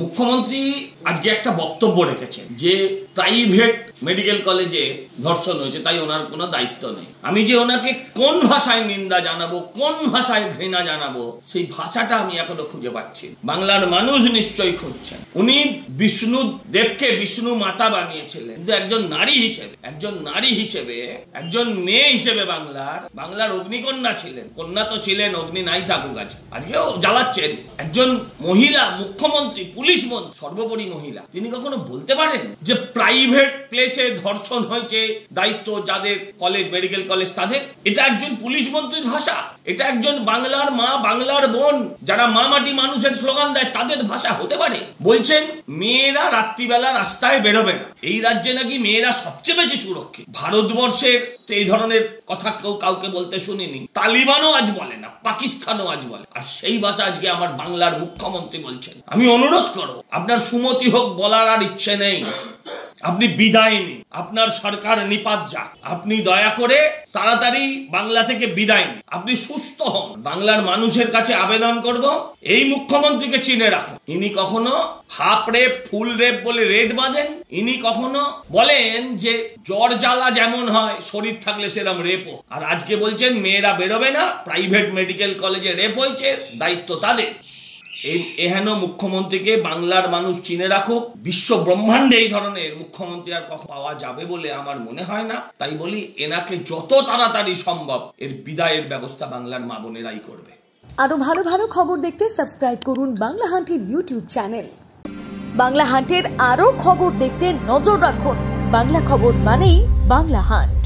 মুখ্যমন্ত্রী আজকে একটা বক্তব্য রেখেছেন যে প্রাইভেট মেডিকেল কলেজে ধর্ষণ হয়েছে, তাই ওনার কোনো দায়িত্ব নেই। আমি যে ওনাকে কোন ভাষায় নিন্দা জানাবো, কোন ভাষায় ঘৃণা জানাবো, সেই ভাষাটা আমি এখনো খুঁজে পাচ্ছি। বাংলার মানুষ নিশ্চয়ই খুঁজছেন। উনি বিষ্ণু দেবকে বিষ্ণু মাতা বানিয়েছিলেন, কিন্তু একজন নারী হিসেবে, একজন মেয়ে হিসেবে বাংলার অগ্নিকন্যা ছিলেন। কন্যা তো ছিলেন, অগ্নি নাই থাকুক, আজকেও জ্বালাচ্ছেন। একজন মহিলা মুখ্যমন্ত্রী, পুলিশ মন্ত্রী, সর্বোপরি মহিলা, তিনি কখনো বলতে পারেন যে প্রাইভেট প্লেসে ধর্ষণ হয়েছে, দায়িত্ব যাদের কলেজ, মেডিকেল কলেজ তাদের? এটা একজন পুলিশ মন্ত্রীর ভাষা? এটা একজন বাংলার মা, বাংলার বোন, যারা মা মাটি মানুষের স্লোগান দেয়, তাদের ভাষা হতে পারে? বলছেন মেয়েরা রাত্রিবেলা রাস্তায় বেরোবে না। এই রাজ্যে নাকি মেয়েরা সবচেয়ে বেশি সুরক্ষিত। ভারতবর্ষের এই ধরনের কথা কেউ কাউকে বলতে শুনিনি। তালিবানও আজ বলে না, পাকিস্তানও আজ বলে, আর সেই ভাষা আজকে আমার বাংলার মুখ্যমন্ত্রী বলছেন। আমি অনুরোধ করব, আপনার সুমতি হোক বলার আর ইচ্ছে নেই, আপনি বিদায় নিন, আপনার সরকার নিপাত যাক, আপনি দয়া করে তাড়াতাড়ি বাংলা থেকে বিদায় নিন, আপনি সুস্থ হন। বাংলার মানুষের কাছে আবেদন করব, এই মুখ্যমন্ত্রীকে চিনে রাখুন। ইনি কখনো হাফ রেপ, ফুল রেপ বলে রেড বাঁধেন, ইনি কখনো বলেন যে জ্বর জ্বালা যেমন হয় শরীর থাকলে সেরকম রেপও, আর আজকে বলছেন মেয়েরা বেরোবে না, প্রাইভেট মেডিকেল কলেজে রেপ হয়েছে, দায়িত্ব তাদের। এহেন মুখ্যমন্ত্রীকে বাংলার মানুষ চিনে রাখুক। বিশ্ব ব্রহ্মাণ্ডে এই ধরনের মুখ্যমন্ত্রী আর কখন পাওয়া যাবে বলে আমার মনে হয় না। তাই বলি, এনাকে যত তাড়াতাড়ি সম্ভব এর বিদায়ের ব্যবস্থা বাংলার মা বোনেরাই করবে। আরো ভালো ভালো খবর দেখতে সাবস্ক্রাইব করুন বাংলা হান্টের ইউটিউব চ্যানেল। বাংলা হান্টের আরো খবর দেখতে নজর রাখুন। বাংলা খবর মানেই বাংলা হান্ট।